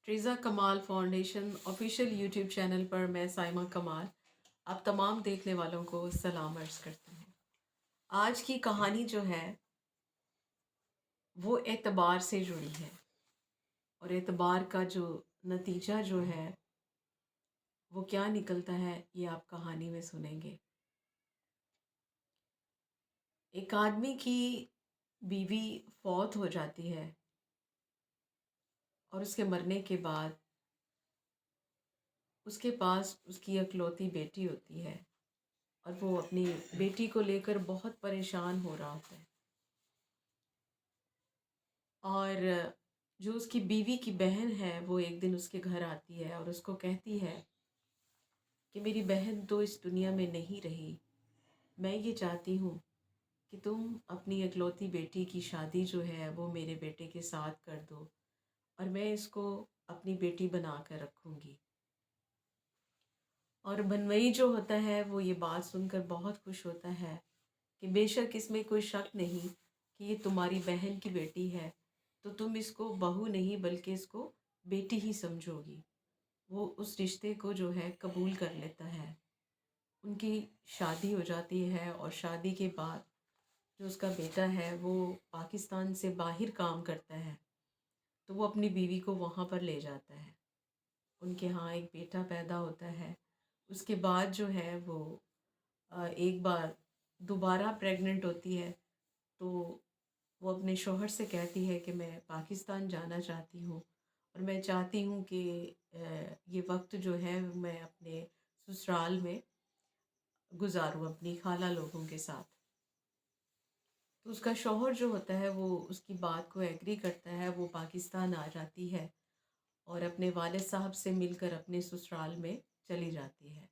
ट्रीज़ा कमाल foundation official YouTube channel पर मैं साइमा कमाल आप तमाम देखने वालों को सलाम अर्ज़ करती हूँ। आज की कहानी जो है वो एतबार से जुड़ी है और एतबार का जो नतीजा जो है वो क्या निकलता है ये आप कहानी में सुनेंगे। एक आदमी की बीवी फौत हो जाती है और उसके मरने के बाद उसके पास उसकी इकलौती बेटी होती है और वो अपनी बेटी को लेकर बहुत परेशान हो रहा होता है। और जो उसकी बीवी की बहन है वो एक दिन उसके घर आती है और उसको कहती है कि मेरी बहन तो इस दुनिया में नहीं रही, मैं ये चाहती हूँ कि तुम अपनी इकलौती बेटी की शादी जो है वो मेरे बेटे के साथ कर दो और मैं इसको अपनी बेटी बना कर रखूँगी। और बनवई जो होता है वो ये बात सुनकर बहुत खुश होता है कि बेशक इसमें कोई शक नहीं कि ये तुम्हारी बहन की बेटी है, तो तुम इसको बहू नहीं बल्कि इसको बेटी ही समझोगी। वो उस रिश्ते को जो है कबूल कर लेता है। उनकी शादी हो जाती है और शादी के बाद जो उसका बेटा है वो पाकिस्तान से बाहर काम करता है, तो वो अपनी बीवी को वहाँ पर ले जाता है। उनके यहाँ एक बेटा पैदा होता है। उसके बाद जो है वो एक बार दोबारा प्रेग्नेंट होती है, तो वो अपने शौहर से कहती है कि मैं पाकिस्तान जाना चाहती हूँ और मैं चाहती हूँ कि ये वक्त जो है मैं अपने ससुराल में गुजारूँ अपनी खाला लोगों के साथ। तो उसका शौहर जो होता है वो उसकी बात को एग्री करता है, वो पाकिस्तान आ जाती है और अपने वालिद साहब से मिलकर अपने ससुराल में चली जाती है।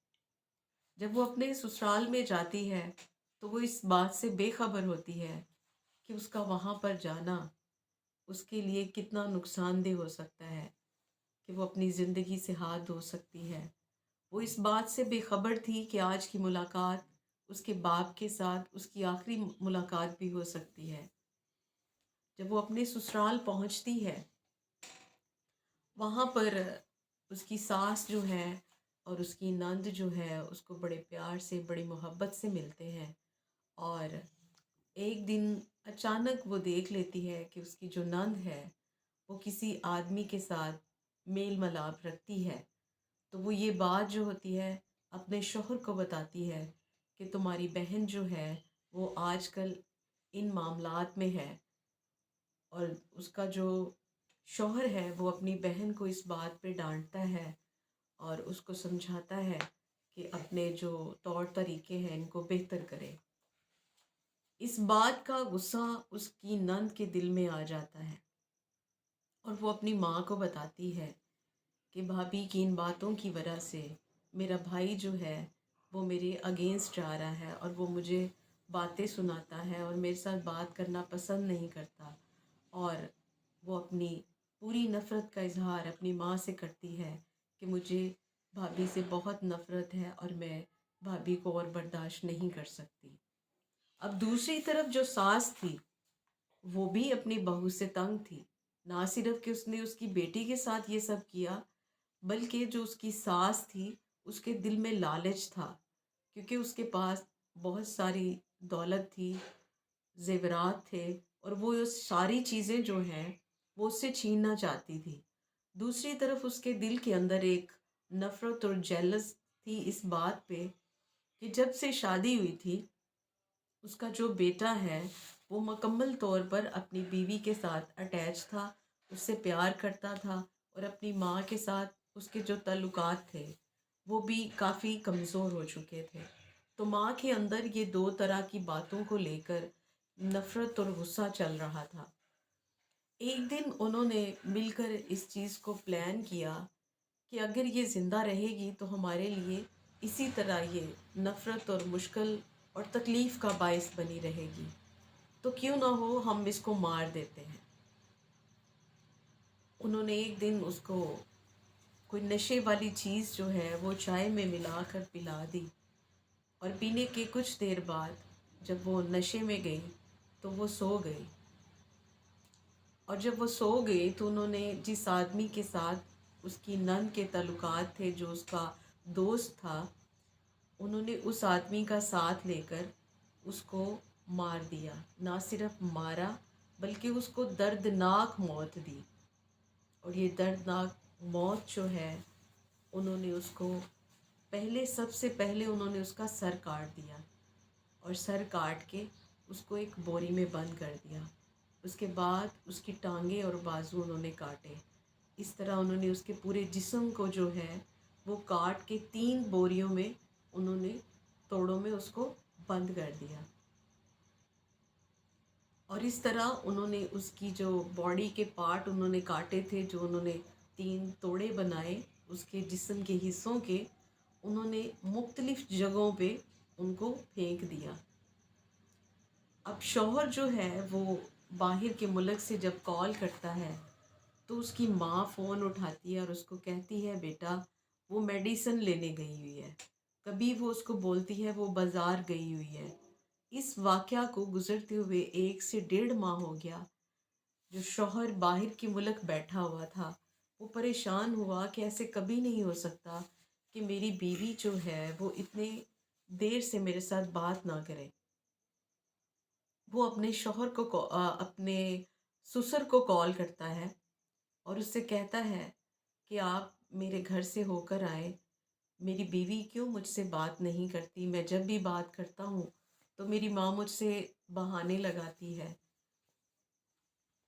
जब वो अपने ससुराल में जाती है तो वो इस बात से बेखबर होती है कि उसका वहाँ पर जाना उसके लिए कितना नुकसानदेह हो सकता है, कि वो अपनी ज़िंदगी से हाथ धो सकती है। वो इस बात से बेखबर थी कि आज की मुलाकात उसके बाप के साथ उसकी आखिरी मुलाकात भी हो सकती है। जब वो अपने ससुराल पहुंचती है, वहाँ पर उसकी सास जो है और उसकी नंद जो है उसको बड़े प्यार से बड़ी मोहब्बत से मिलते हैं। और एक दिन अचानक वो देख लेती है कि उसकी जो नंद है वो किसी आदमी के साथ मेल मिलाप रखती है। तो वो ये बात जो होती है अपने शौहर को बताती है कि तुम्हारी बहन जो है वो आजकल इन मामलात में है। और उसका जो शौहर है वो अपनी बहन को इस बात पे डांटता है और उसको समझाता है कि अपने जो तौर तरीके हैं इनको बेहतर करे। इस बात का गुस्सा उसकी नंद के दिल में आ जाता है और वो अपनी माँ को बताती है कि भाभी की इन बातों की वजह से मेरा भाई जो है वो मेरे अगेंस्ट जा रहा है और वो मुझे बातें सुनाता है और मेरे साथ बात करना पसंद नहीं करता। और वो अपनी पूरी नफ़रत का इजहार अपनी माँ से करती है कि मुझे भाभी से बहुत नफ़रत है और मैं भाभी को और बर्दाश्त नहीं कर सकती। अब दूसरी तरफ जो सास थी वो भी अपनी बहू से तंग थी। ना सिर्फ कि उसने उसकी बेटी के साथ ये सब किया, बल्कि जो उसकी सास थी उसके दिल में लालच था, क्योंकि उसके पास बहुत सारी दौलत थी, ज़ेवरात थे और वो ये सारी चीज़ें जो हैं वो उससे छीनना चाहती थी। दूसरी तरफ उसके दिल के अंदर एक नफ़रत और जेलस थी इस बात पे कि जब से शादी हुई थी उसका जो बेटा है वो मुकम्मल तौर पर अपनी बीवी के साथ अटैच था, उससे प्यार करता था और अपनी माँ के साथ उसके जो ताल्लुकात थे वो भी काफ़ी कमज़ोर हो चुके थे। तो माँ के अंदर ये दो तरह की बातों को लेकर नफ़रत और गुस्सा चल रहा था। एक दिन उन्होंने मिलकर इस चीज़ को प्लान किया कि अगर ये ज़िंदा रहेगी तो हमारे लिए इसी तरह ये नफ़रत और मुश्किल और तकलीफ़ का बायस बनी रहेगी, तो क्यों ना हो हम इसको मार देते हैं। उन्होंने एक दिन उसको कोई नशे वाली चीज़ जो है वो चाय में मिलाकर पिला दी और पीने के कुछ देर बाद जब वो नशे में गई तो वो सो गई। और जब वो सो गई तो उन्होंने जिस आदमी के साथ اس کی نند کے تعلقات تھے، جو اس کا دوست تھا، انہوں نے اس آدمی کا ساتھ لے کر اس کو مار دیا۔ نہ صرف مارا بلکہ اس کو دردناک موت دی، اور یہ دردناک موت جو ہے، انہوں نے اس کو سب سے پہلے انہوں نے اس کا سر کاٹ دیا، اور سر کاٹ کے اس کو ایک بوری میں بند کر دیا۔ اس کے بعد اس کی ٹانگیں اور بازو انہوں نے کاٹے۔ اس طرح انہوں نے اس کے پورے جسم کو جو ہے وہ کاٹ کے 3 بوریوں میں انہوں نے توڑوں میں اس کو بند کر دیا، اور اس طرح انہوں نے اس کی جو باڈی کے پارٹ انہوں نے کاٹے تھے، جو انہوں نے 3 توڑے بنائے اس کے جسم کے حصوں کے، انہوں نے مختلف جگہوں پہ ان کو پھینک دیا۔ اب شوہر جو ہے وہ باہر کے ملک سے جب کال کرتا ہے تو اس کی ماں فون اٹھاتی ہے اور اس کو کہتی ہے بیٹا وہ میڈیسن لینے گئی ہوئی ہے، کبھی وہ اس کو بولتی ہے وہ بازار گئی ہوئی ہے۔ اس واقعہ کو گزرتے ہوئے 1 سے 1.5 ماہ ہو گیا۔ جو شوہر باہر کے ملک بیٹھا ہوا تھا وہ پریشان ہوا کہ ایسے کبھی نہیں ہو سکتا کہ میری بیوی جو ہے وہ اتنے دیر سے میرے ساتھ بات نہ کرے۔ وہ اپنے شوہر کو اپنے سسر کو کال کرتا ہے اور اس سے کہتا ہے کہ آپ میرے گھر سے ہو کر آئے، میری بیوی کیوں مجھ سے بات نہیں کرتی، میں جب بھی بات کرتا ہوں تو میری ماں مجھ سے بہانے لگاتی ہے۔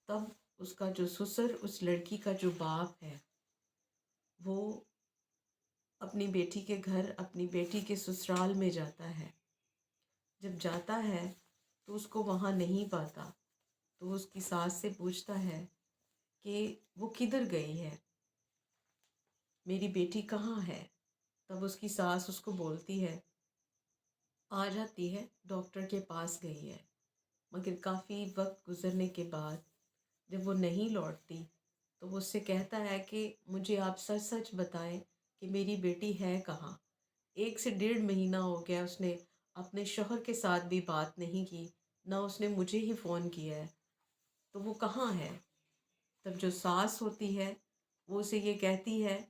تب اس کا جو سسر، اس لڑکی کا جو باپ ہے، وہ اپنی بیٹی کے گھر، اپنی بیٹی کے سسرال میں جاتا ہے۔ جب جاتا ہے تو اس کو وہاں نہیں پاتا، تو وہ اس کی ساس سے پوچھتا ہے کہ وہ کدھر گئی ہے، میری بیٹی کہاں ہے؟ تب اس کی ساس اس کو بولتی ہے، آ جاتی ہے ڈاکٹر کے پاس گئی ہے۔ مگر کافی وقت گزرنے کے بعد جب وہ نہیں لوٹتی تو وہ اس سے کہتا ہے کہ مجھے آپ سچ سچ بتائیں کہ میری بیٹی ہے کہاں۔ 1 سے 1.5 مہینہ ہو گیا، اس نے اپنے شوہر کے ساتھ بھی بات نہیں کی، نہ اس نے مجھے ہی فون کیا ہے، تو وہ کہاں ہے؟ تب جو ساس ہوتی ہے وہ اسے یہ کہتی ہے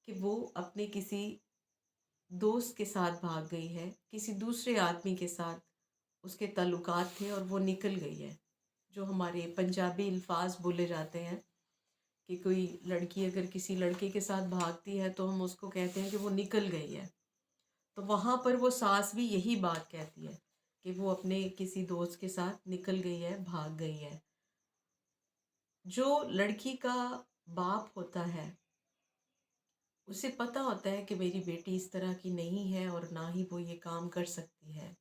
کہ وہ اپنے کسی دوست کے ساتھ بھاگ گئی ہے، کسی دوسرے آدمی کے ساتھ اس کے تعلقات تھے اور وہ نکل گئی ہے۔ جو ہمارے پنجابی الفاظ بولے جاتے ہیں کہ کوئی لڑکی اگر کسی لڑکے کے ساتھ بھاگتی ہے تو ہم اس کو کہتے ہیں کہ وہ نکل گئی ہے، تو وہاں پر وہ ساس بھی یہی بات کہتی ہے کہ وہ اپنے کسی دوست کے ساتھ نکل گئی ہے، بھاگ گئی ہے۔ جو لڑکی کا باپ ہوتا ہے اسے پتہ ہوتا ہے کہ میری بیٹی اس طرح کی نہیں ہے اور نہ ہی وہ یہ کام کر سکتی ہے،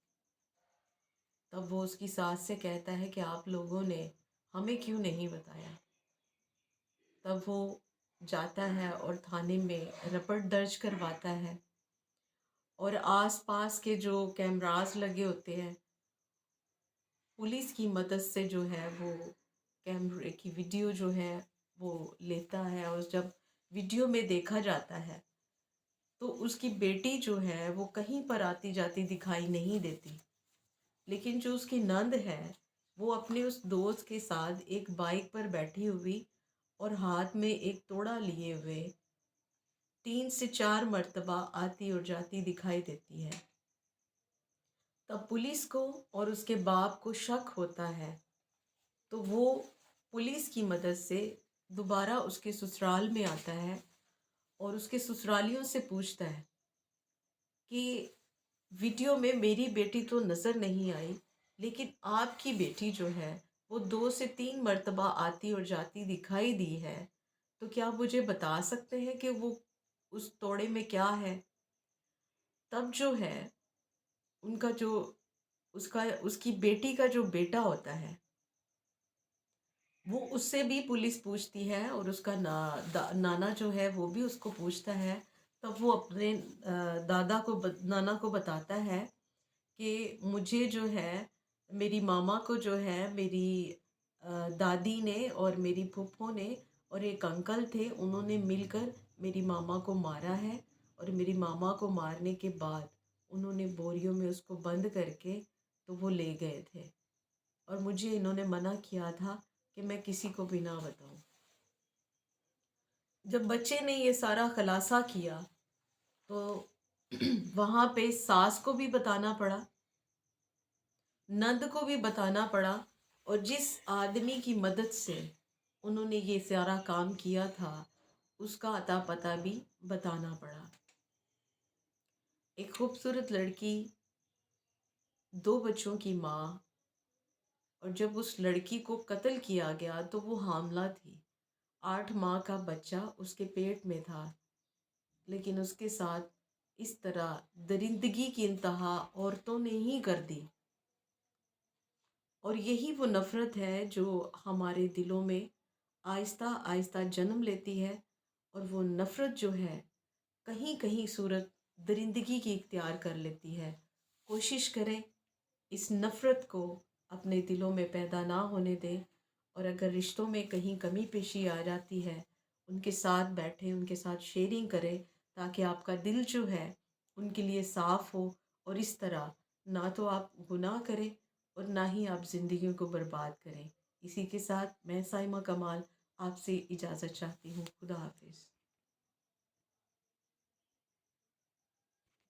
تب وہ اس کی ساس سے کہتا ہے کہ آپ لوگوں نے ہمیں کیوں نہیں بتایا۔ تب وہ جاتا ہے اور تھانے میں رپورٹ درج کرواتا ہے، اور آس پاس کے جو کیمراز لگے ہوتے ہیں پولیس کی مدد سے جو ہے وہ کیمرے کی ویڈیو جو ہے وہ لیتا ہے، اور جب ویڈیو میں دیکھا جاتا ہے تو اس کی بیٹی جو ہے وہ کہیں پر آتی جاتی دکھائی نہیں دیتی، لیکن جو اس کی نند ہے وہ اپنے اس دوست کے ساتھ ایک بائک پر بیٹھی ہوئی اور ہاتھ میں ایک توڑا لیے ہوئے 3 سے 4 مرتبہ آتی اور جاتی دکھائی دیتی ہے۔ تب پولیس کو اور اس کے باپ کو شک ہوتا ہے، تو وہ پولیس کی مدد سے دوبارہ اس کے سسرال میں آتا ہے اور اس کے سسرالیوں سے پوچھتا ہے کہ ویڈیو میں میری بیٹی تو نظر نہیں آئی، لیکن آپ کی بیٹی جو ہے وہ 2 سے 3 مرتبہ آتی اور جاتی دکھائی دی ہے، تو کیا آپ مجھے بتا سکتے ہیں کہ وہ اس توڑے میں کیا ہے؟ تب جو ہے ان کا جو اس کی بیٹی کا جو بیٹا ہوتا ہے وہ اس سے بھی پولیس پوچھتی ہے، اور اس کا نانا جو ہے وہ بھی اس کو پوچھتا ہے۔ تب وہ اپنے نانا کو بتاتا ہے کہ مجھے جو ہے میری ماما کو جو ہے میری دادی نے اور میری پھپھو نے اور ایک انکل تھے، انہوں نے مل کر میری ماما کو مارا ہے، اور میری ماما کو مارنے کے بعد انہوں نے بوریوں میں اس کو بند کر کے تو وہ لے گئے تھے، اور مجھے انہوں نے منع کیا تھا کہ میں کسی کو بھی نہ بتاؤں۔ जब बच्चे ने ये सारा खुलासा किया तो वहाँ पे सास को भी बताना पड़ा, नंद को भी बताना पड़ा, और जिस आदमी की मदद से उन्होंने ये सारा काम किया था उसका अता पता भी बताना पड़ा। एक खूबसूरत लड़की, दो बच्चों की माँ, और जब उस लड़की को कत्ल किया गया तो वो हामला थी। 8 माह का बच्चा उसके पेट में था, लेकिन उसके साथ इस तरह दरिंदगी की इंतहा औरतों ने ही कर दी। और यही वो नफ़रत है जो हमारे दिलों में आहिस्ता आहिस्ता जन्म लेती है, और वो नफ़रत जो है कहीं कहीं सूरत दरिंदगी की इख्तियार कर लेती है। कोशिश करें इस नफ़रत को अपने दिलों में पैदा ना होने दें, और अगर रिश्तों में कहीं कमी पेशी आ जाती है, उनके साथ बैठें, उनके साथ शेयरिंग करें, ताकि आपका दिल जो है उनके लिए साफ़ हो, और इस तरह ना तो आप गुनाह करें और ना ही आप ज़िंदगी को बर्बाद करें। इसी के साथ मैं साइमा कमाल आपसे इजाज़त चाहती हूँ। खुदा हाफिज़।